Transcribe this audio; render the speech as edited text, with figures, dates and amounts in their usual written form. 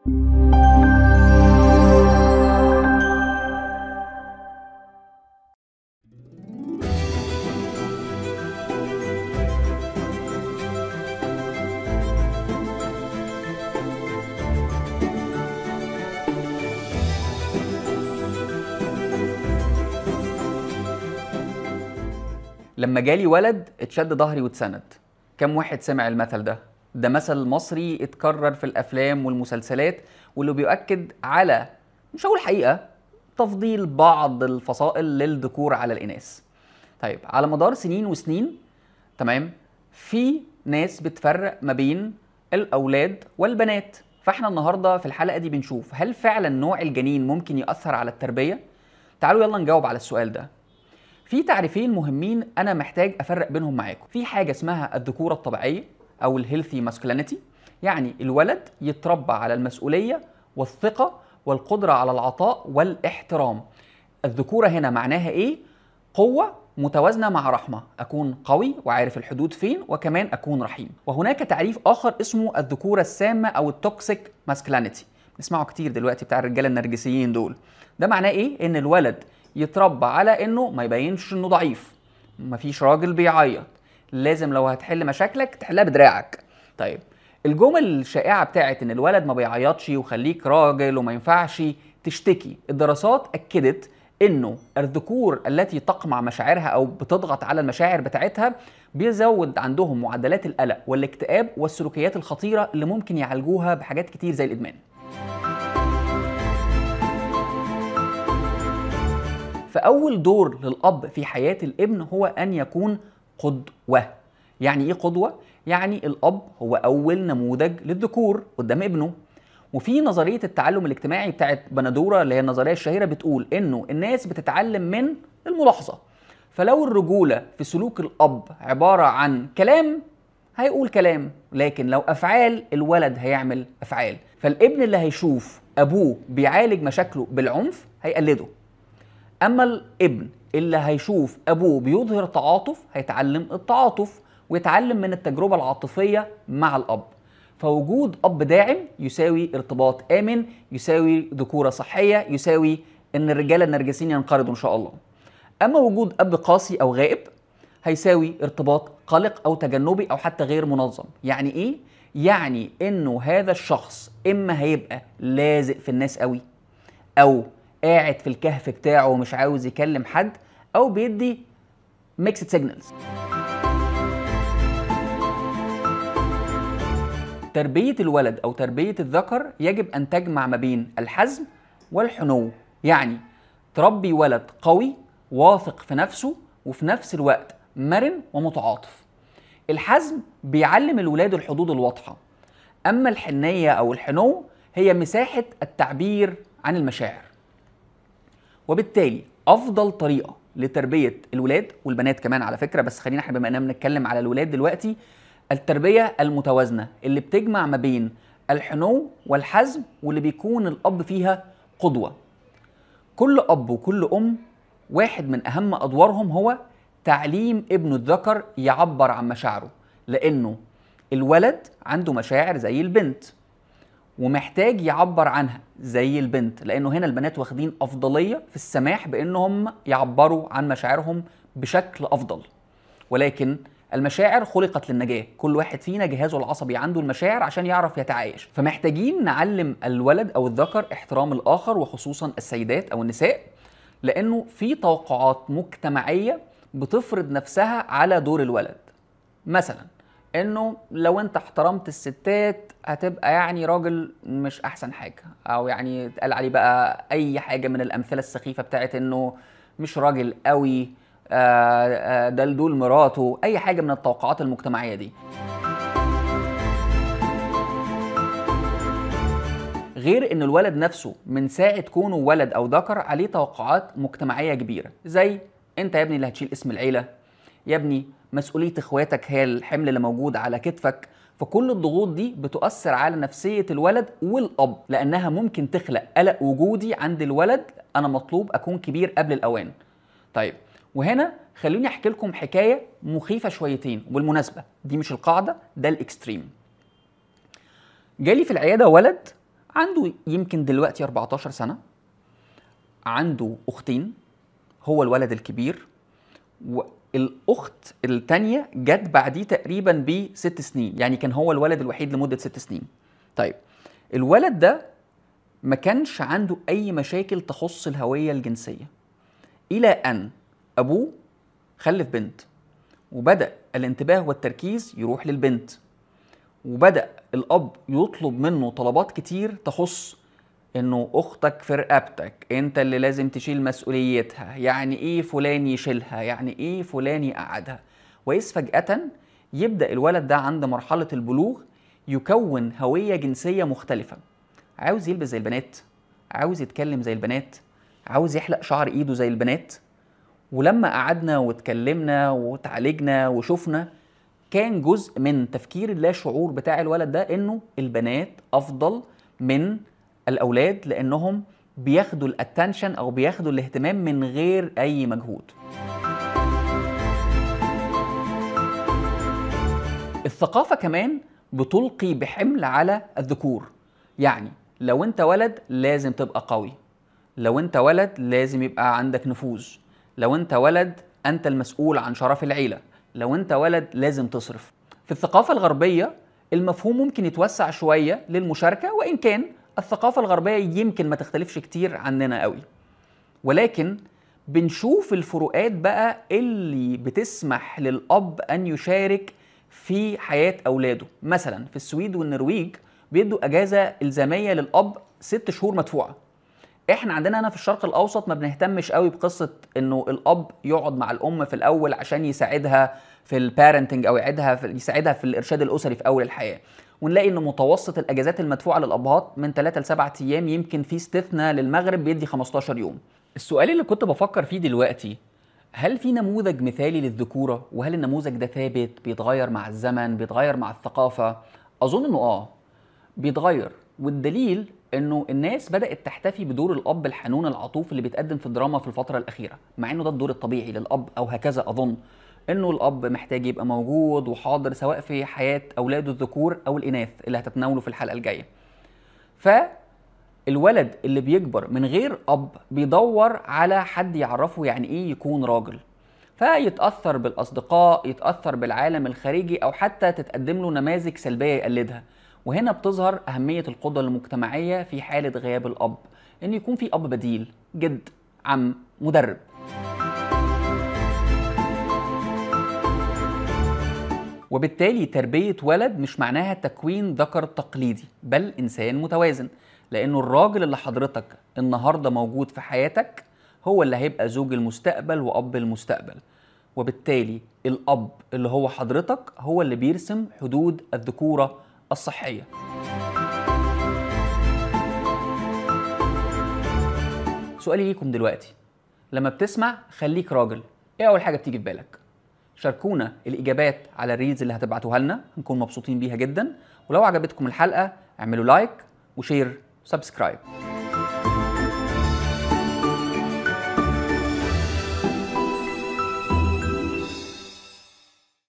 لما جالي ولد اتشد ظهري واتسند. كم واحد سمع المثل ده؟ ده مثل مصري اتكرر في الافلام والمسلسلات، واللي بيؤكد على، مش هقول حقيقة، تفضيل بعض الفصائل للذكور على الاناث. طيب، على مدار سنين وسنين، تمام، في ناس بتفرق ما بين الاولاد والبنات. فاحنا النهارده في الحلقة دي بنشوف هل فعلا نوع الجنين ممكن يأثر على التربية؟ تعالوا يلا نجاوب على السؤال ده. في تعريفين مهمين انا محتاج افرق بينهم معاكم. في حاجه اسمها الذكوره الطبيعيه او الهيلثي ماسكولينيتي، يعني الولد يتربى على المسؤوليه والثقه والقدره على العطاء والاحترام. الذكوره هنا معناها ايه؟ قوه متوازنه مع رحمه، اكون قوي وعارف الحدود فين، وكمان اكون رحيم. وهناك تعريف اخر اسمه الذكوره السامه او التوكسيك ماسكولينيتي، نسمعه كتير دلوقتي بتاع الرجاله النرجسيين دول. ده معناه ايه؟ ان الولد يتربى على انه ما يبينش انه ضعيف، مفيش راجل بيعيط، لازم لو هتحل مشاكلك تحلها بدراعك. طيب، الجمل الشائعه بتاعت ان الولد ما بيعيطش وخليك راجل وما ينفعش تشتكي، الدراسات اكدت انه الذكور التي تقمع مشاعرها او بتضغط على المشاعر بتاعتها بيزود عندهم معدلات القلق والاكتئاب والسلوكيات الخطيره اللي ممكن يعالجوها بحاجات كتير زي الادمان. فأول دور للأب في حياة الابن هو أن يكون قدوة. يعني إيه قدوة؟ يعني الأب هو أول نموذج للذكور قدام ابنه. وفي نظرية التعلم الاجتماعي بتاعت بندورة اللي هي النظرية الشهيرة بتقول إنه الناس بتتعلم من الملاحظة. فلو الرجولة في سلوك الأب عبارة عن كلام هيقول كلام، لكن لو أفعال الولد هيعمل أفعال. فالابن اللي هيشوف أبوه بيعالج مشاكله بالعنف هيقلده. أما الابن اللي هيشوف أبوه بيظهر تعاطف هيتعلم التعاطف ويتعلم من التجربة العاطفية مع الأب. فوجود أب داعم يساوي ارتباط آمن، يساوي ذكورة صحية، يساوي إن الرجالة النرجسيين ينقرضوا إن شاء الله. أما وجود أب قاسي أو غائب هيساوي ارتباط قلق أو تجنبي أو حتى غير منظم. يعني إيه؟ يعني إنه هذا الشخص إما هيبقى لازق في الناس قوي، أو قاعد في الكهف بتاعه ومش عاوز يكلم حد، او بيدي ميكسد سيجنالز. تربية الولد او تربية الذكر يجب ان تجمع ما بين الحزم والحنو. يعني تربي ولد قوي واثق في نفسه وفي نفس الوقت مرن ومتعاطف. الحزم بيعلم الولاد الحدود الواضحة، اما الحنية او الحنو هي مساحة التعبير عن المشاعر. وبالتالي افضل طريقه لتربيه الولاد والبنات كمان على فكره، بس خلينا احنا بما اننا بنتكلم على الولاد دلوقتي، التربيه المتوازنه اللي بتجمع ما بين الحنو والحزم، واللي بيكون الاب فيها قدوه. كل اب وكل ام واحد من اهم ادوارهم هو تعليم ابنه الذكر يعبر عن مشاعره، لانه الولد عنده مشاعر زي البنت ومحتاج يعبر عنها زي البنت، لأنه هنا البنات واخدين أفضلية في السماح بأنهم يعبروا عن مشاعرهم بشكل أفضل. ولكن المشاعر خلقت للنجاة، كل واحد فينا جهازه العصبي عنده المشاعر عشان يعرف يتعايش. فمحتاجين نعلم الولد أو الذكر احترام الآخر، وخصوصا السيدات أو النساء، لأنه في توقعات مجتمعية بتفرض نفسها على دور الولد. مثلا انه لو انت احترمت الستات هتبقى يعني راجل مش احسن حاجه، او يعني اتقال عليه بقى اي حاجه من الامثله السخيفه بتاعت انه مش راجل قوي، ده دول مراته، اي حاجه من التوقعات المجتمعيه دي. غير ان الولد نفسه من ساعه كونه ولد او ذكر عليه توقعات مجتمعيه كبيره، زي انت يا ابني اللي هتشيل اسم العيله، يا ابني مسؤولية اخواتك هي الحمل اللي موجود على كتفك. فكل الضغوط دي بتؤثر على نفسية الولد والأب، لأنها ممكن تخلق قلق وجودي عند الولد، أنا مطلوب أكون كبير قبل الأوان. طيب، وهنا خلوني أحكي لكم حكاية مخيفة شويتين، وبالمناسبة دي مش القاعدة، ده الإكستريم. جالي في العيادة ولد عنده يمكن دلوقتي 14 سنة، عنده أختين، هو الولد الكبير، والأخت التانية جت بعديه تقريبا ب6 سنين، يعني كان هو الولد الوحيد لمدة 6 سنين. طيب الولد ده ما كانش عنده أي مشاكل تخص الهوية الجنسية، إلى أن أبوه خلف بنت، وبدأ الانتباه والتركيز يروح للبنت، وبدأ الأب يطلب منه طلبات كتير تخص إنه أختك في رقبتك، أنت اللي لازم تشيل مسؤوليتها، يعني إيه فلان يشيلها، يعني إيه فلان يقعدها. وإذ فجأة يبدأ الولد ده عند مرحلة البلوغ يكون هوية جنسية مختلفة، عاوز يلبس زي البنات، عاوز يتكلم زي البنات، عاوز يحلق شعر إيده زي البنات. ولما قعدنا واتكلمنا وتعالجنا وشفنا، كان جزء من تفكير اللا شعور بتاع الولد ده انه البنات افضل من الاولاد، لانهم بياخدوا الاتنشن او بياخدوا الاهتمام من غير اي مجهود. الثقافة كمان بتلقي بحمل على الذكور، يعني لو انت ولد لازم تبقى قوي، لو انت ولد لازم يبقى عندك نفوذ، لو انت ولد انت المسؤول عن شرف العيلة، لو انت ولد لازم تصرف. في الثقافة الغربية المفهوم ممكن يتوسع شوية للمشاركة، وإن كان الثقافة الغربية يمكن ما تختلفش كتير عننا قوي، ولكن بنشوف الفروقات بقى اللي بتسمح للأب أن يشارك في حياة أولاده. مثلا في السويد والنرويج بيدوا أجازة إلزامية للأب 6 شهور مدفوعة. احنا عندنا هنا في الشرق الاوسط ما بنهتمش قوي بقصه انه الاب يقعد مع الام في الاول عشان يساعدها في البارنتنج او يساعدها في الارشاد الاسري في اول الحياه، ونلاقي ان متوسط الاجازات المدفوعه للابهات من 3 ل 7 ايام، يمكن في استثناء للمغرب بيدي 15 يوم. السؤال اللي كنت بفكر فيه دلوقتي، هل في نموذج مثالي للذكوره؟ وهل النموذج ده ثابت بيتغير مع الزمن، بيتغير مع الثقافه؟ اظن انه بيتغير، والدليل انه الناس بدأت تحتفي بدور الاب الحنون العطوف اللي بيتقدم في الدراما في الفترة الأخيرة، مع انه ده الدور الطبيعي للاب، او هكذا اظن انه الاب محتاج يبقى موجود وحاضر سواء في حياة اولاده الذكور او الاناث اللي هتتناوله في الحلقة الجاية. فالولد اللي بيكبر من غير اب بيدور على حد يعرفه يعني ايه يكون راجل، فيتأثر بالأصدقاء، يتأثر بالعالم الخارجي، أو حتى تتقدم له نماذج سلبية يقلدها. وهنا بتظهر أهمية القدوة المجتمعية في حالة غياب الأب، إن يكون في أب بديل، جد، عم، مدرب. وبالتالي تربية ولد مش معناها تكوين ذكر تقليدي، بل إنسان متوازن، لأنه الراجل اللي حضرتك النهاردة موجود في حياتك هو اللي هيبقى زوج المستقبل وأب المستقبل، وبالتالي الأب اللي هو حضرتك هو اللي بيرسم حدود الذكورة الصحية. سؤالي ليكم دلوقتي، لما بتسمع خليك راجل، ايه أول حاجة بتيجي في بالك؟ شاركونا الإجابات على الريلز اللي هتبعتوها لنا، هنكون مبسوطين بيها جدا. ولو عجبتكم الحلقة اعملوا لايك وشير وسبسكرايب.